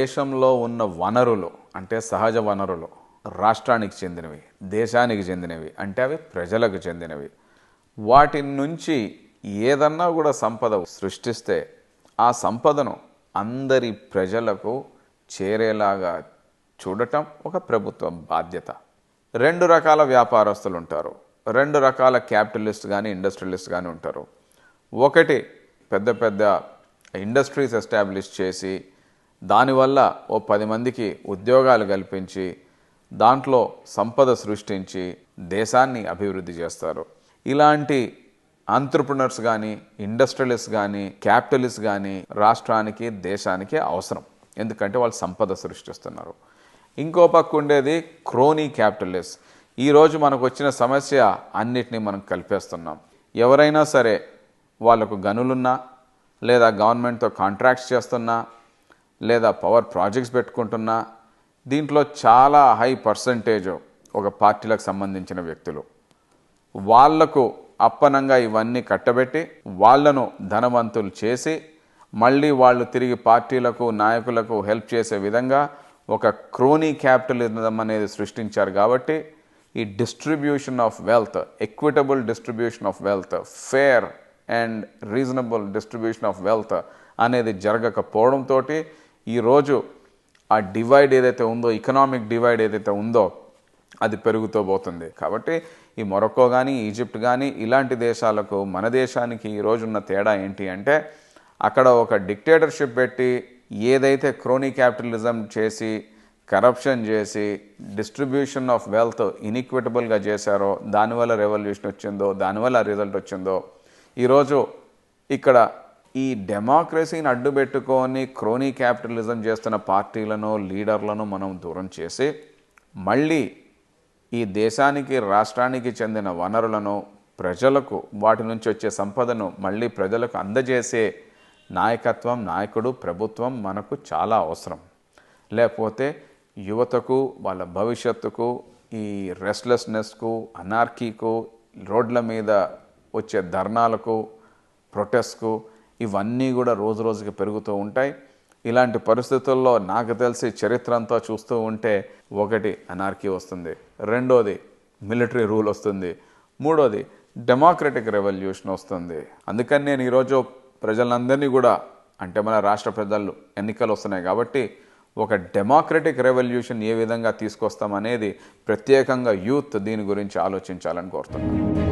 దేశంలో ఉన్న వనరులు అంటే సహజ వనరులు రాష్ట్రానికి చెందినవి, దేశానికి చెందినవి, అంటే అవి ప్రజలకు చెందినవి. వాటి నుంచి ఏదన్నా కూడా సంపద సృష్టిస్తే ఆ సంపదను అందరి ప్రజలకు చేరేలాగా చూడటం ఒక ప్రభుత్వం బాధ్యత. రెండు రకాల వ్యాపారస్తులు ఉంటారు, రెండు రకాల క్యాపిటలిస్ట్ కానీ ఇండస్ట్రియలిస్ట్ కానీ ఉంటారు. ఒకటి పెద్ద పెద్ద ఇండస్ట్రీస్ ఎస్టాబ్లిష్ చేసి దానివల్ల ఓ 10 మందికి ఉద్యోగాలు కల్పించి దాంట్లో సంపద సృష్టించి దేశాన్ని అభివృద్ధి చేస్తారు. ఇలాంటి ఆంట్రప్రెనర్స్ కానీ ఇండస్ట్రియలిస్ట్ కానీ క్యాపిటలిస్ట్ కానీ రాష్ట్రానికి దేశానికి అవసరం, ఎందుకంటే వాళ్ళు సంపద సృష్టిస్తున్నారు. ఇంకో పక్క ఉండేది క్రోనీ క్యాపిటలిస్ట్. ఈరోజు మనకు వచ్చిన సమస్య అన్నిటినీ మనం కలిపేస్తున్నాం. ఎవరైనా సరే వాళ్ళకు గనులున్నా లేదా గవర్నమెంట్తో కాంట్రాక్ట్స్ చేస్తున్నా లేదా పవర్ ప్రాజెక్ట్స్ పెట్టుకుంటున్నా దీంట్లో చాలా హై పర్సంటేజ్ ఒక పార్టీలకు సంబంధించిన వ్యక్తులు. వాళ్లకు అప్పనంగా ఇవన్నీ కట్టబెట్టి వాళ్లను ధనవంతులు చేసి మళ్ళీ వాళ్ళు తిరిగి పార్టీలకు నాయకులకు హెల్ప్ చేసే విధంగా ఒక క్రోనీ క్యాపిటలిజం అనేది సృష్టించారు. కాబట్టి ఈ distribution of wealth, equitable distribution of wealth, fair and reasonable distribution of wealth అనేది జరగకపోవడంతో ఈరోజు ఆ డివైడ్ ఏదైతే ఉందో, ఎకనామిక్ డివైడ్ ఏదైతే ఉందో అది పెరుగుతూ పోతుంది. కాబట్టి ఈ మొరక్కో కానీ ఈజిప్ట్ కానీ ఇలాంటి దేశాలకు మన దేశానికి ఈరోజున్న తేడా ఏంటి అంటే, అక్కడ ఒక డిక్టేటర్షిప్ పెట్టి ఏదైతే క్రోనీ క్యాపిటలిజం చేసి కరప్షన్ చేసి డిస్ట్రిబ్యూషన్ ఆఫ్ వెల్త్ ఇన్ఈక్విటబుల్గా చేశారో దానివల్ల రెవల్యూషన్ వచ్చిందో, దానివల్ల రిజల్ట్ వచ్చిందో, ఈరోజు ఇక్కడ ఈ డెమోక్రసీని అడ్డుపెట్టుకొని క్రోనీ క్యాపిటలిజం చేస్తున్న పార్టీలను లీడర్లను మనం దూరం చేసి మళ్ళీ ఈ దేశానికి రాష్ట్రానికి చెందిన వనరులను ప్రజలకు వాటి నుంచి వచ్చే సంపదను మళ్ళీ ప్రజలకు అందజేసే నాయకత్వం, నాయకుడు, ప్రభుత్వం మనకు చాలా అవసరం. లేకపోతే యువతకు వాళ్ళ భవిష్యత్తుకు ఈ రెస్ట్లెస్నెస్కు, అనార్కీకు, రోడ్ల మీద వచ్చే ధర్నాలకు, ప్రొటెస్ట్కు ఇవన్నీ కూడా రోజు రోజుకి పెరుగుతూ ఉంటాయి. ఇలాంటి పరిస్థితుల్లో నాకు తెలిసి చరిత్ర అంతా చూస్తూ ఉంటే ఒకటి అనార్కీ వస్తుంది, రెండోది మిలిటరీ రూల్ వస్తుంది, మూడోది డెమోక్రటిక్ రెవల్యూషన్ వస్తుంది. అందుకని నేను ఈరోజు ప్రజలందరినీ కూడా, అంటే మన రాష్ట్ర ప్రజలు ఎన్నికలు వస్తున్నాయి కాబట్టి ఒక డెమోక్రటిక్ రెవల్యూషన్ ఏ విధంగా తీసుకొస్తామనేది ప్రత్యేకంగా యూత్ దీని గురించి ఆలోచించాలని కోరుతున్నాను.